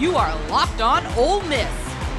You are Locked On Ole Miss,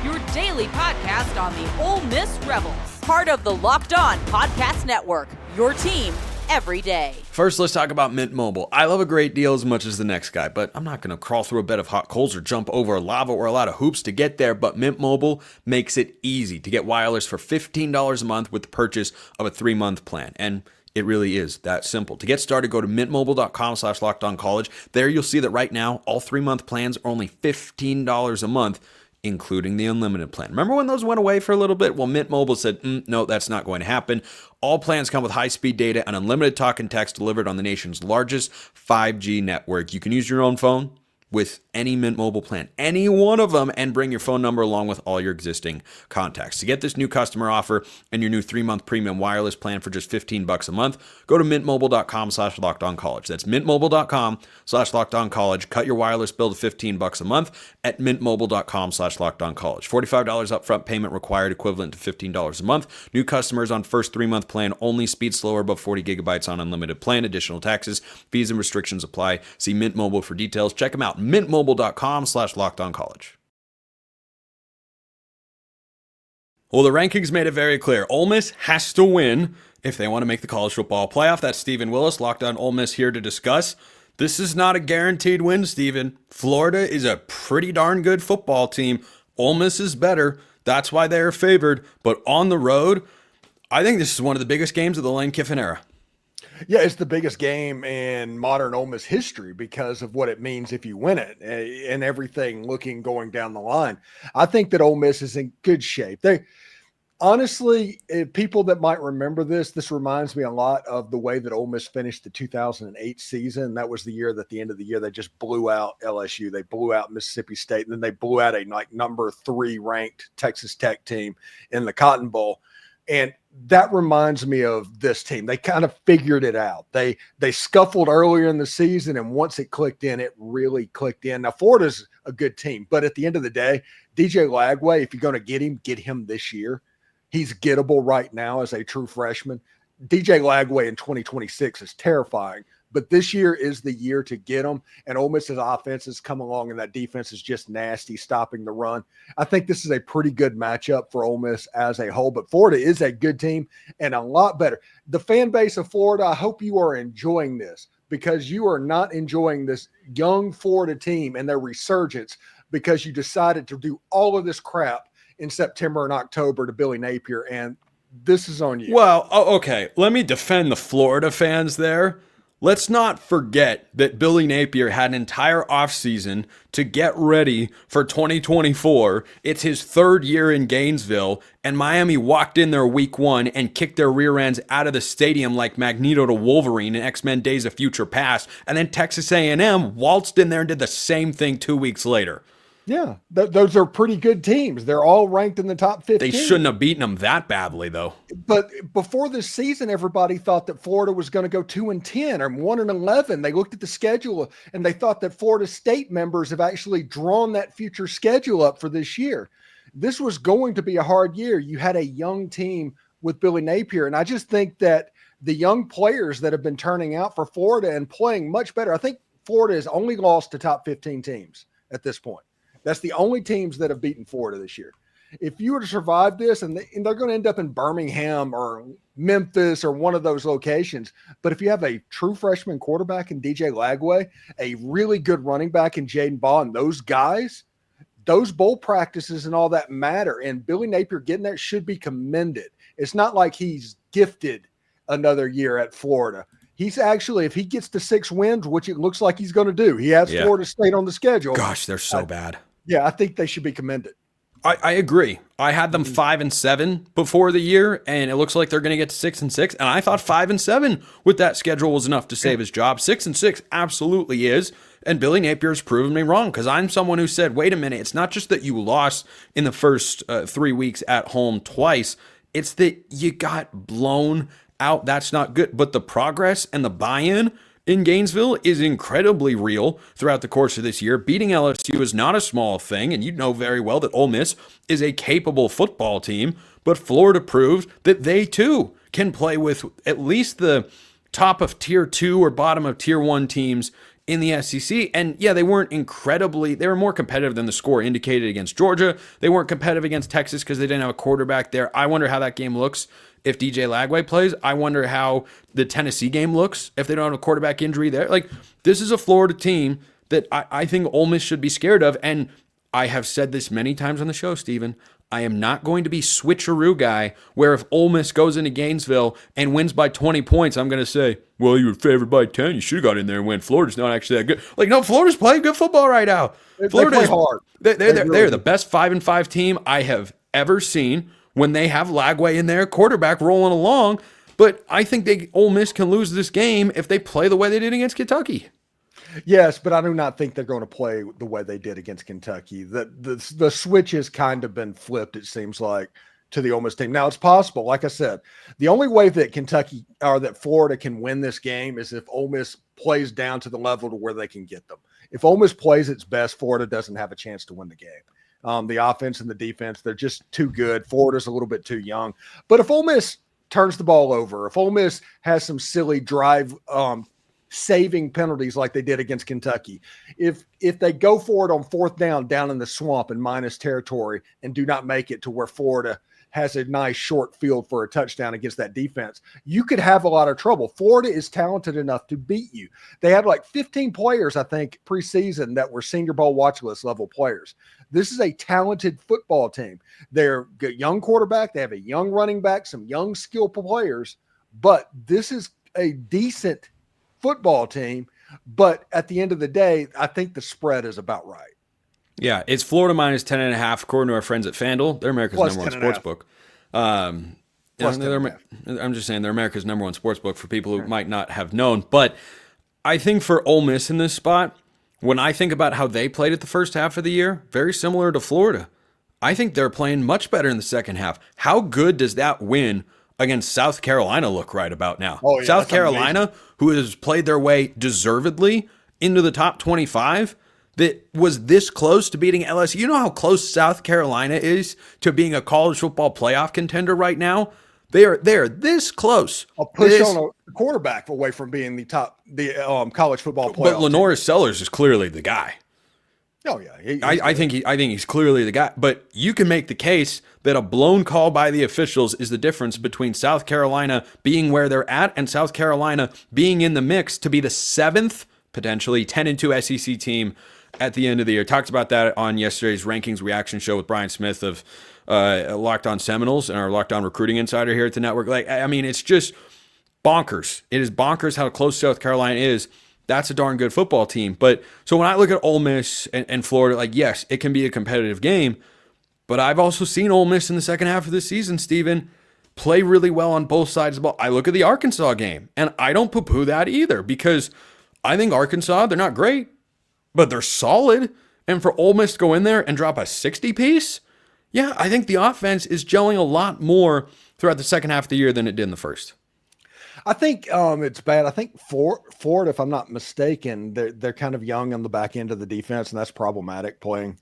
your daily podcast on the Ole Miss Rebels. Part of the Locked On Podcast Network, your team every day. First, let's talk about Mint Mobile. I love a great deal as much as the next guy, but I'm not going to crawl through a bed of hot coals or jump over lava or a lot of hoops to get there. But Mint Mobile makes it easy to get wireless for $15 a month with the purchase of a 3-month plan. And it really is that simple. To get started, go to mintmobile.com/lockedoncollege. There you'll see that right now, all 3-month plans are only $15 a month, including the unlimited plan. Remember when those went away for a little bit? Well, Mint Mobile said, no, that's not going to happen. All plans come with high-speed data and unlimited talk and text delivered on the nation's largest 5G network. You can use your own phone with any Mint Mobile plan, any one of them, and bring your phone number along with all your existing contacts. To get this new customer offer and your new 3-month premium wireless plan for just $15 a month, go to mintmobile.com/lockedoncollege. That's mintmobile.com/lockedoncollege. Cut your wireless bill to $15 a month at mintmobile.com/lockedoncollege. $45 upfront payment required, equivalent to $15 a month. New customers on first 3-month plan only. Speed slower above 40 gigabytes on unlimited plan. Additional taxes, fees, and restrictions apply. See Mint Mobile for details. Check them out. mintmobile.com/lockedoncollege. Well, the rankings made it very clear. Ole Miss has to win if they want to make the college football playoff. That's Stephen Willis, Locked On Ole Miss, here to discuss. This is not a guaranteed win, Stephen. Florida is a pretty darn good football team. Ole Miss is better. That's why they are favored. But on the road, I think this is one of the biggest games of the Lane Kiffin era. Yeah, it's the biggest game in modern Ole Miss history because of what it means if you win it and everything going down the line. I think that Ole Miss is in good shape. They honestly, people that might remember this reminds me a lot of the way that Ole Miss finished the 2008 season. That was the year that at the end of the year, they just blew out LSU. They blew out Mississippi State, and then they blew out a number 3 ranked Texas Tech team in the Cotton Bowl. And that reminds me of this team. They kind of figured it out. They scuffled earlier in the season, and once it clicked in, it really clicked in. Now, Florida's a good team, but at the end of the day, DJ Lagway, if you're going to get him this year. He's gettable right now as a true freshman. DJ Lagway in 2026 is terrifying, but this year is the year to get him, and Ole Miss's offense has come along, and that defense is just nasty, stopping the run. I think this is a pretty good matchup for Ole Miss as a whole, but Florida is a good team and a lot better. The fan base of Florida, I hope you are enjoying this, because you are not enjoying this young Florida team and their resurgence because you decided to do all of this crap in September and October to Billy Napier, and this is on you. Well, okay, let me defend the Florida fans there. Let's not forget that Billy Napier had an entire offseason to get ready for 2024. It's his 3rd year in Gainesville, and Miami walked in there week 1 and kicked their rear ends out of the stadium like Magneto to Wolverine in X-Men Days of Future Past, and then Texas A&M waltzed in there and did the same thing 2 weeks later. Yeah, those are pretty good teams. They're all ranked in the top 15. They shouldn't have beaten them that badly, though. But before this season, everybody thought that Florida was going to go 2-10 or 1-11. They looked at the schedule and they thought that Florida State members have actually drawn that future schedule up for this year. This was going to be a hard year. You had a young team with Billy Napier, and I just think that the young players that have been turning out for Florida and playing much better. I think Florida has only lost to top 15 teams at this point. That's the only teams that have beaten Florida this year. If you were to survive this, and they're going to end up in Birmingham or Memphis or one of those locations, but if you have a true freshman quarterback in DJ Lagway, a really good running back in Jaden Baugh, and those guys, those bowl practices and all that matter, and Billy Napier getting there should be commended. It's not like he's gifted another year at Florida. He's actually, if he gets to 6 wins, which it looks like he's going to do, he has Florida State on the schedule. Gosh, they're so bad. Yeah, I think they should be commended. I agree. I had them 5-7 before the year, and it looks like they're going to get to 6-6. And I thought 5-7 with that schedule was enough to save his job. 6-6 absolutely is. And Billy Napier's proven me wrong, because I'm someone who said, wait a minute, it's not just that you lost in the first 3 weeks at home twice. It's that you got blown out. That's not good. But the progress and the buy-in in Gainesville is incredibly real throughout the course of this year. Beating LSU is not a small thing, and you know very well that Ole Miss is a capable football team, but Florida proved that they too can play with at least the top of tier 2 or bottom of tier 1 teams in the SEC. And yeah, they weren't they were more competitive than the score indicated against Georgia. They weren't competitive against Texas because they didn't have a quarterback there. I wonder how that game looks if DJ Lagway plays. I wonder how the Tennessee game looks if they don't have a quarterback injury there. Like, this is a Florida team that I think Ole Miss should be scared of. And I have said this many times on the show, Steven. I am not going to be switcheroo guy where if Ole Miss goes into Gainesville and wins by 20 points, I'm going to say, well, you were favored by 10. You should have got in there and win. Florida's not actually that good. Like, no, Florida's playing good football right now. Florida play hard. They're the best 5-5 team I have ever seen when they have Lagway in there, quarterback rolling along. But I think Ole Miss can lose this game if they play the way they did against Kentucky. Yes, but I do not think they're going to play the way they did against Kentucky. The switch has kind of been flipped, it seems like, to the Ole Miss team. Now, it's possible. Like I said, the only way that Kentucky or that Florida can win this game is if Ole Miss plays down to the level to where they can get them. If Ole Miss plays its best, Florida doesn't have a chance to win the game. The offense and the defense, they're just too good. Florida's a little bit too young. But if Ole Miss turns the ball over, if Ole Miss has some silly drive saving penalties like they did against Kentucky, if they go for it on fourth down in the swamp in minus territory and do not make it to where Florida has a nice short field for a touchdown against that defense, you could have a lot of trouble. Florida is talented enough to beat you. They had like 15 players, I think, preseason that were Senior Bowl watch list level players. This is a talented football team. They're a young quarterback. They have a young running back, some young skillful players, but this is a decent football team. But at the end of the day, I think the spread is about right. Yeah, it's Florida minus 10.5 according to our friends at FanDuel. They're America's Plus number one sportsbook. I'm just saying they're America's number one sportsbook for people who might not have known. But I think for Ole Miss in this spot, when I think about how they played it the first half of the year, very similar to Florida. I think they're playing much better in the second half. How good does that win against South Carolina look right about now? Oh, yeah, South Carolina, amazing, who has played their way deservedly into the top 25, that was this close to beating LSU. You know how close South Carolina is to being a college football playoff contender right now? They're this close. A push on a quarterback away from being the college football playoff. But Lenore Sellers is clearly the guy. Oh yeah, I think he's clearly the guy. But you can make the case that a blown call by the officials is the difference between South Carolina being where they're at and South Carolina being in the mix to be the 7th, potentially 10-2 SEC team at the end of the year. Talked about that on yesterday's rankings reaction show with Brian Smith of Locked On Seminoles and our Locked On Recruiting Insider here at the network. Like, I mean, it's just bonkers. It is bonkers how close South Carolina is. That's a darn good football team. But so when I look at Ole Miss and Florida, like, yes, it can be a competitive game, but I've also seen Ole Miss in the second half of the season, Steven, play really well on both sides of the ball. I look at the Arkansas game, and I don't poo-poo that either, because I think Arkansas, they're not great, but they're solid. And for Ole Miss to go in there and drop a 60-piece, yeah, I think the offense is gelling a lot more throughout the second half of the year than it did in the first. I think it's bad. I think Florida, if I'm not mistaken, they're kind of young on the back end of the defense, and that's problematic playing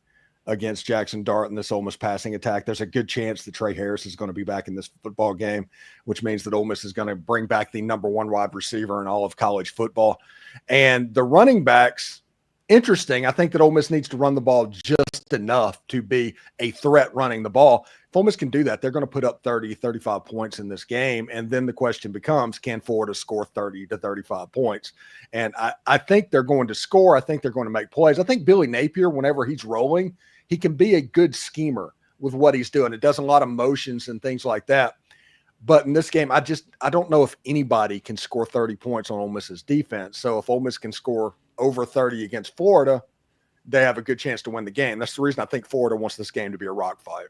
against Jackson Dart and this Ole Miss passing attack. There's a good chance that Trey Harris is going to be back in this football game, which means that Ole Miss is going to bring back the number one wide receiver in all of college football. And the running backs, interesting. I think that Ole Miss needs to run the ball just enough to be a threat running the ball. If Ole Miss can do that, they're going to put up 30, 35 points in this game. And then the question becomes, can Florida score 30 to 35 points? And I think they're going to score. I think they're going to make plays. I think Billy Napier, whenever he's rolling, he can be a good schemer with what he's doing. It does a lot of motions and things like that. But in this game, I don't know if anybody can score 30 points on Ole Miss's defense. So if Ole Miss can score over 30 against Florida, they have a good chance to win the game. That's the reason I think Florida wants this game to be a rock fight.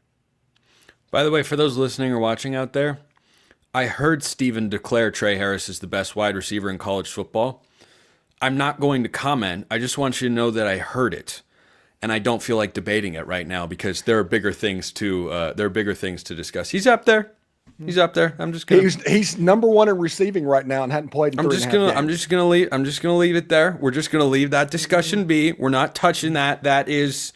By the way, for those listening or watching out there, I heard Steven declare Trey Harris is the best wide receiver in college football. I'm not going to comment. I just want you to know that I heard it, and I don't feel like debating it right now because there are bigger things to discuss. He's up there. He's up there. I'm just gonna. He's number one in receiving right now and hadn't played in I'm just gonna leave it there. We're just gonna leave that discussion be. We're not touching that. That is,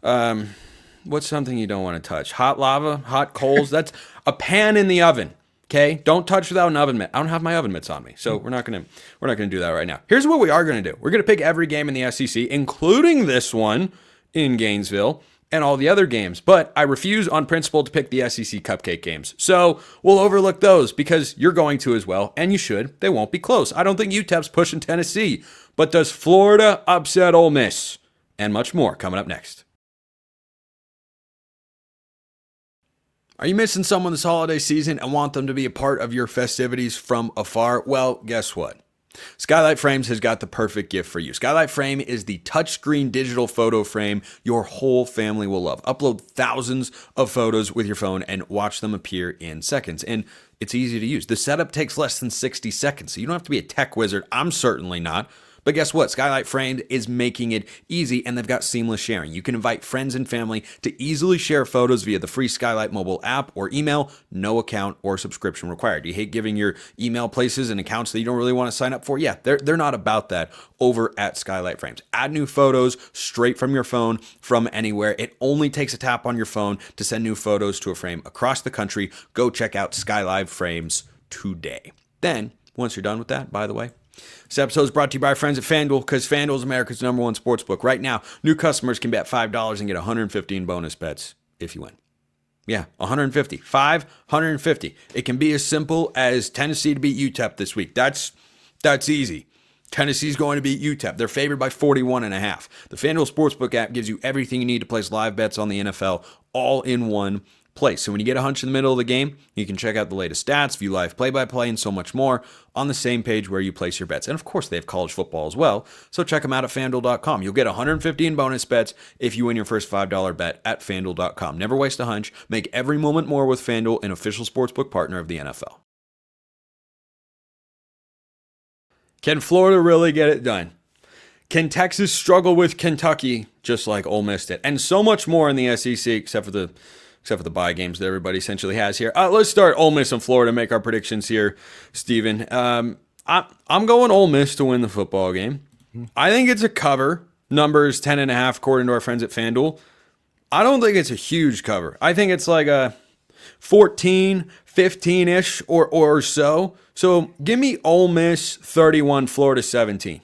what's something you don't want to touch? Hot lava, hot coals. That's a pan in the oven. Okay, don't touch without an oven mitt. I don't have my oven mitts on me, so we're not gonna do that right now. Here's what we are gonna do. We're gonna pick every game in the SEC, including this one in Gainesville and all the other games. But I refuse on principle to pick the SEC cupcake games. So we'll overlook those because you're going to as well, and you should. They won't be close. I don't think UTEP's pushing Tennessee, but does Florida upset Ole Miss? And much more coming up next. Are you missing someone this holiday season and want them to be a part of your festivities from afar? Well, guess what? Skylight Frames has got the perfect gift for you. Skylight Frame is the touchscreen digital photo frame your whole family will love. Upload thousands of photos with your phone and watch them appear in seconds. And it's easy to use. The setup takes less than 60 seconds, so you don't have to be a tech wizard. I'm certainly not. But guess what? Skylight Framed is making it easy, and they've got seamless sharing. You can invite friends and family to easily share photos via the free Skylight mobile app or email, no account or subscription required. You hate giving your email places and accounts that you don't really want to sign up for? Yeah, they're not about that over at Skylight Frames. Add new photos straight from your phone from anywhere. It only takes a tap on your phone to send new photos to a frame across the country. Go check out Skylight Frames today. Then, once you're done with that, by the way, this episode is brought to you by our friends at FanDuel, because FanDuel is America's #1 sportsbook. Right now, new customers can bet $5 and get 150 in bonus bets if you win. Yeah, 150. 150. It can be as simple as Tennessee to beat UTEP this week. That's easy. Tennessee's going to beat UTEP. They're favored by 41.5. The FanDuel Sportsbook app gives you everything you need to place live bets on the NFL all in one place. So when you get a hunch in the middle of the game, you can check out the latest stats, view live play-by-play, and so much more on the same page where you place your bets. And of course, they have college football as well, so check them out at FanDuel.com. You'll get 150 in bonus bets if you win your first $5 bet at FanDuel.com. Never waste a hunch. Make every moment more with FanDuel, an official sportsbook partner of the NFL. Can Florida really get it done? Can Texas struggle with Kentucky just like Ole Miss did? And so much more in the SEC, except for the bye games that everybody essentially has here. Let's start Ole Miss and Florida, make our predictions here, Steven. I'm going Ole Miss to win the football game. I think it's a cover. Numbers 10.5 according to our friends at FanDuel. I don't think it's a huge cover. I think it's like a 14, 15-ish or so. So give me Ole Miss 31, Florida 17.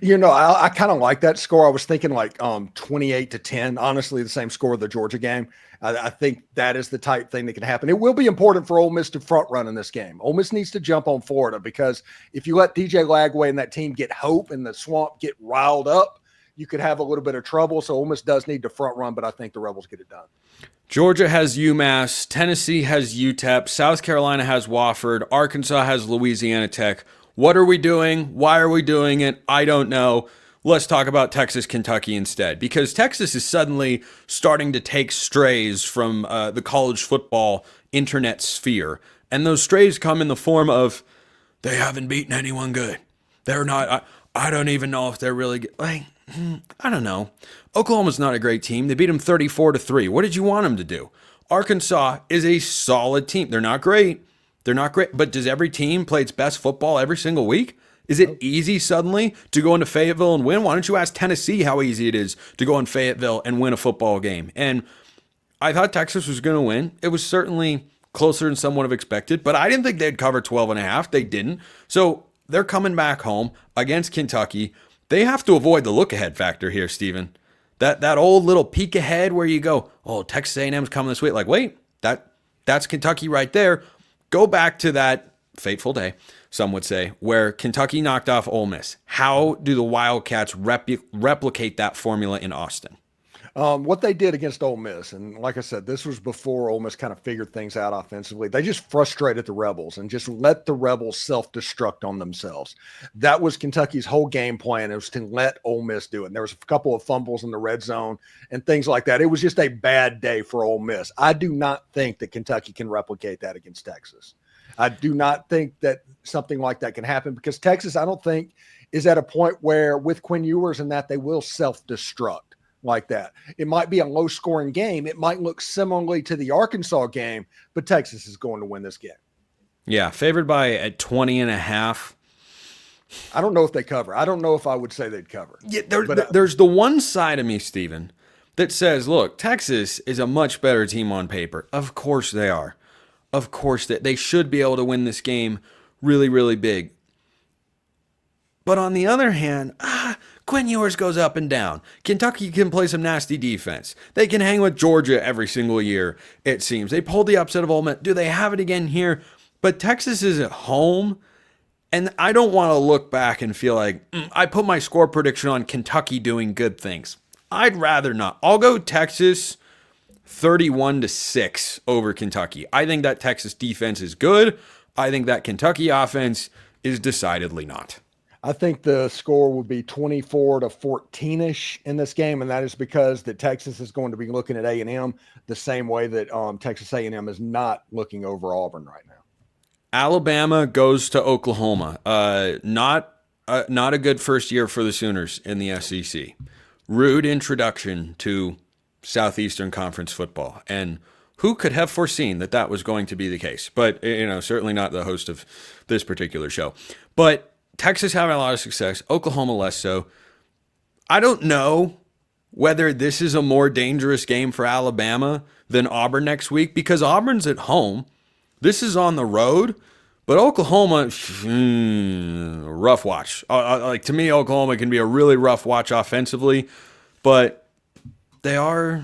You know, I kind of like that score. I was thinking like 28-10, honestly, the same score of the Georgia game. I think that is the type thing that can happen. It will be important for Ole Miss to front run in this game. Ole Miss needs to jump on Florida, because if you let DJ Lagway and that team get hope and the swamp get riled up, you could have a little bit of trouble. So Ole Miss does need to front run, but I think the Rebels get it done. Georgia has UMass. Tennessee has UTEP. South Carolina has Wofford. Arkansas has Louisiana Tech. What are we doing? Why are we doing it? I don't know. Let's talk about Texas, Kentucky instead, because Texas is suddenly starting to take strays from the college football internet sphere. And those strays come in the form of, they haven't beaten anyone good. They're not, I don't even know if they're really good. Like, I don't know. Oklahoma's not a great team. They beat them 34-3. What did you want them to do? Arkansas is a solid team. They're not great. But does every team play its best football every single week? Is it easy suddenly to go into Fayetteville and win? Why don't you ask Tennessee how easy it is to go in Fayetteville and win a football game? And I thought Texas was going to win. It was certainly closer than some would have expected, but I didn't think they'd cover 12.5. They didn't. So they're coming back home against Kentucky. They have to avoid the look-ahead factor here, Steven. That old little peek ahead where you go, oh, Texas A&M's coming this week. Like, wait, that's Kentucky right there. Go back to that fateful day, some would say, where Kentucky knocked off Ole Miss. How do the Wildcats replicate that formula in Austin? What they did against Ole Miss, and like I said, this was before Ole Miss kind of figured things out offensively. They just frustrated the Rebels and just let the Rebels self-destruct on themselves. That was Kentucky's whole game plan. It was to let Ole Miss do it. And there was a couple of fumbles in the red zone and things like that. It was just a bad day for Ole Miss. I do not think that Kentucky can replicate that against Texas. I do not think that something like that can happen, because Texas, I don't think, is at a point where with Quinn Ewers and that they will self-destruct like that. It might be a low-scoring game. It might look similarly to the Arkansas game, but Texas is going to win this game. Yeah, favored by at 20.5. I don't know if they cover. I don't know if I would say they'd cover. Yeah, there's the one side of me, Steven, that says, look, Texas is a much better team on paper. Of course they are. Of course, that they should be able to win this game really, really big. But on the other hand, Quinn Ewers goes up and down. Kentucky can play some nasty defense. They can hang with Georgia every single year, it seems. They pulled the upset of Ole Miss. Do they have it again here? But Texas is at home, and I don't want to look back and feel like I put my score prediction on Kentucky doing good things. I'd rather not. I'll go Texas 31-6 over Kentucky. I think that Texas defense is good. I think that Kentucky offense is decidedly not. I think the score will be 24-14-ish in this game, and that is because that Texas is going to be looking at A&M the same way that Texas A&M is not looking over Auburn right now. Alabama goes to Oklahoma. Not a good first year for the Sooners in the SEC. Rude introduction to Southeastern Conference football, and who could have foreseen that that was going to be the case? But certainly not the host of this particular show. But Texas having a lot of success, Oklahoma less so. I don't know whether this is a more dangerous game for Alabama than Auburn next week, because Auburn's at home. This is on the road, but Oklahoma, rough watch. To me, Oklahoma can be a really rough watch offensively, but they are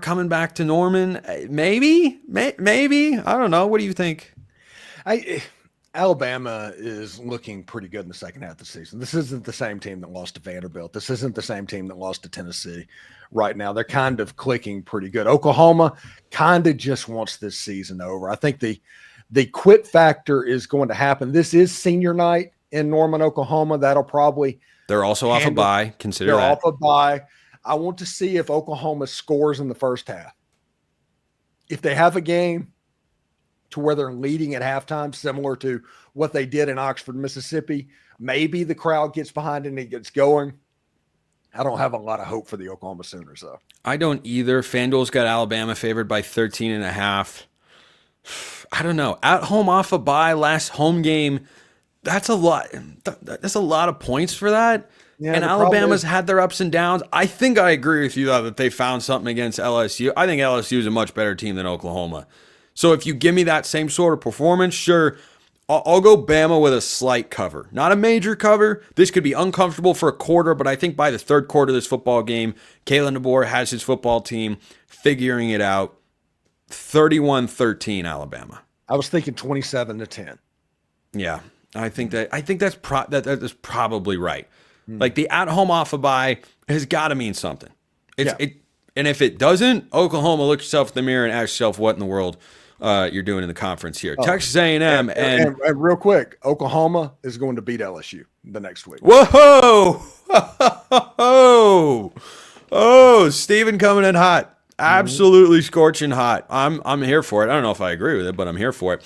coming back to Norman. Maybe. I don't know. What do you think? Alabama is looking pretty good in the second half of the season. This isn't the same team that lost to Vanderbilt. This isn't the same team that lost to Tennessee right now. They're kind of clicking pretty good. Oklahoma kind of just wants this season over. I think the quit factor is going to happen. This is senior night in Norman, Oklahoma. That'll probably – They're also off a bye. Consider that. They're off a bye. I want to see if Oklahoma scores in the first half. If they have a game to where they're leading at halftime, similar to what they did in Oxford, Mississippi, maybe the crowd gets behind it and it gets going. I don't have a lot of hope for the Oklahoma Sooners, though. I don't either. FanDuel's got Alabama favored by 13.5. I don't know. At home off a bye, last home game, that's a lot. That's a lot of points for that. Yeah, and Alabama's had their ups and downs. I think I agree with you, though, that they found something against LSU. I think LSU is a much better team than Oklahoma. So if you give me that same sort of performance, sure, I'll go Bama with a slight cover. Not a major cover. This could be uncomfortable for a quarter, but I think by the third quarter of this football game, Kalen DeBoer has his football team figuring it out. 31-13 Alabama. I was thinking 27-10. Yeah, I think that's probably right. Like the at-home off a bye has got to mean something. And if it doesn't, Oklahoma, look yourself in the mirror and ask yourself what in the world you're doing in the conference here. Texas A&M and real quick, Oklahoma is going to beat LSU the next week. Whoa! Oh, Steven coming in hot. Absolutely scorching hot. I'm here for it. I don't know if I agree with it, but I'm here for it.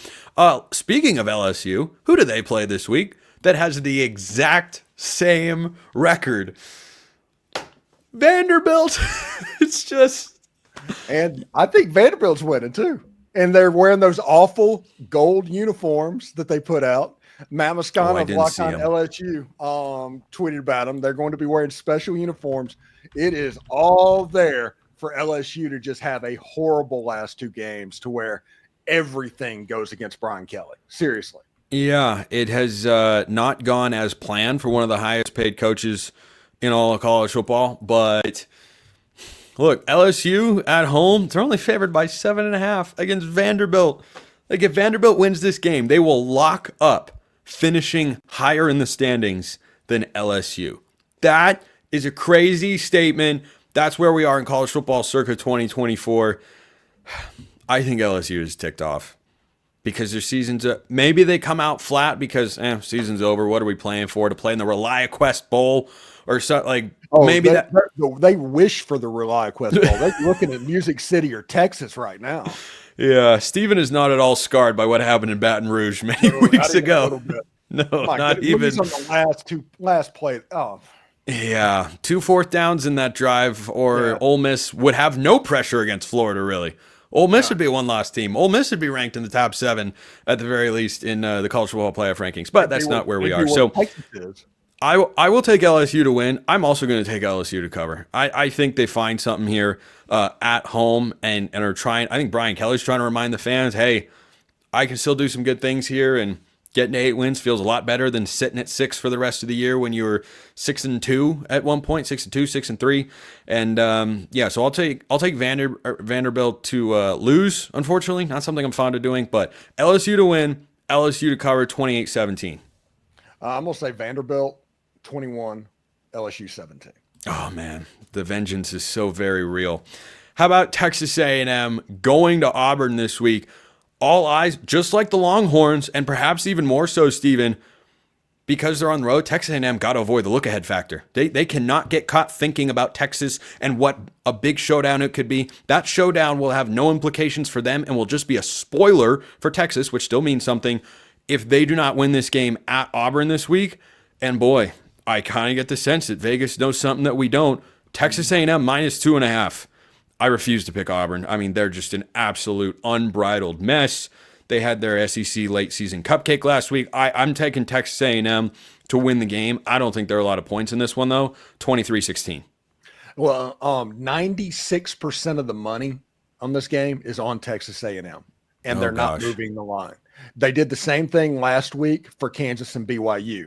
Speaking of LSU, who do they play this week that has the exact same record? Vanderbilt. It's just, and I think Vanderbilt's winning too. And they're wearing those awful gold uniforms that they put out. Matt Moscano of Locked On LSU tweeted about them. They're going to be wearing special uniforms. It is all there for LSU to just have a horrible last two games to where everything goes against Brian Kelly. Seriously. Yeah, it has not gone as planned for one of the highest paid coaches in all of college football. But look, LSU at home, they're only favored by 7.5 against Vanderbilt. Like if Vanderbilt wins this game, they will lock up finishing higher in the standings than LSU. That is a crazy statement. That's where we are in college football circa 2024. I think LSU is ticked off because their season's maybe they come out flat because season's over. What are we playing for? To play in the ReliaQuest Bowl or something like maybe they wish for the ReliaQuest Bowl. They're looking at Music City or Texas right now. Yeah, Steven is not at all scarred by what happened in Baton Rouge many weeks ago. No, not even. On the last play. Oh. Yeah, 2 4th downs in that drive, or Ole Miss would have no pressure against Florida, really. Ole Miss would be a one-loss team. Ole Miss would be ranked in the top 7 at the very least in the college football playoff rankings, but that's not where we are. So I will take LSU to win. I'm also going to take LSU to cover. I think they find something here at home and are trying. I think Brian Kelly's trying to remind the fans, hey, I can still do some good things here, and getting to 8 wins feels a lot better than sitting at 6 for the rest of the year when you were 6-2 at one point, 6-2, 6-3, and so I'll take Vanderbilt to lose. Unfortunately, not something I'm fond of doing, but LSU to win, LSU to cover 28-17. I'm gonna say Vanderbilt 21, LSU 17. Oh man, the vengeance is so very real. How about Texas A&M going to Auburn this week? All eyes, just like the Longhorns, and perhaps even more so, Steven, because they're on the road, Texas A&M got to avoid the look-ahead factor. They cannot get caught thinking about Texas and what a big showdown it could be. That showdown will have no implications for them and will just be a spoiler for Texas, which still means something, if they do not win this game at Auburn this week. And boy, I kind of get the sense that Vegas knows something that we don't. Texas A&M minus 2.5. I refuse to pick Auburn. I mean, they're just an absolute unbridled mess. They had their SEC late season cupcake last week. I'm taking Texas A&M to win the game. I don't think there are a lot of points in this one, though. 23-16. Well, 96% of the money on this game is on Texas A&M, and they're not moving the line. They did the same thing last week for Kansas and BYU.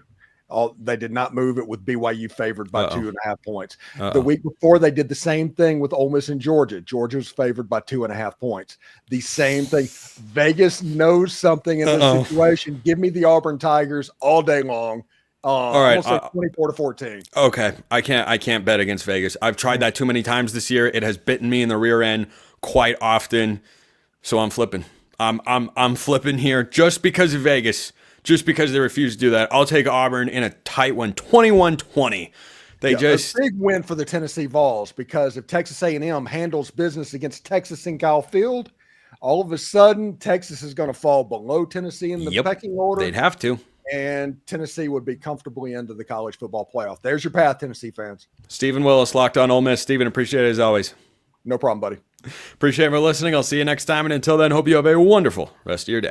They did not move it with BYU favored by 2.5 points. The week before, they did the same thing with Ole Miss and Georgia. Georgia was favored by 2.5 points. The same thing. Vegas knows something in this situation. Give me the Auburn Tigers all day long. All right, 24-14. Okay, I can't bet against Vegas. I've tried that too many times this year. It has bitten me in the rear end quite often. So I'm flipping. I'm flipping here just because of Vegas. Just because they refuse to do that. I'll take Auburn in a tight one, 21-20. A big win for the Tennessee Vols, because if Texas A&M handles business against Texas in Kyle Field, all of a sudden Texas is going to fall below Tennessee in the pecking order. They'd have to. And Tennessee would be comfortably into the college football playoff. There's your path, Tennessee fans. Stephen Willis, Locked On Ole Miss. Stephen, appreciate it as always. No problem, buddy. Appreciate it for listening. I'll see you next time. And until then, hope you have a wonderful rest of your day.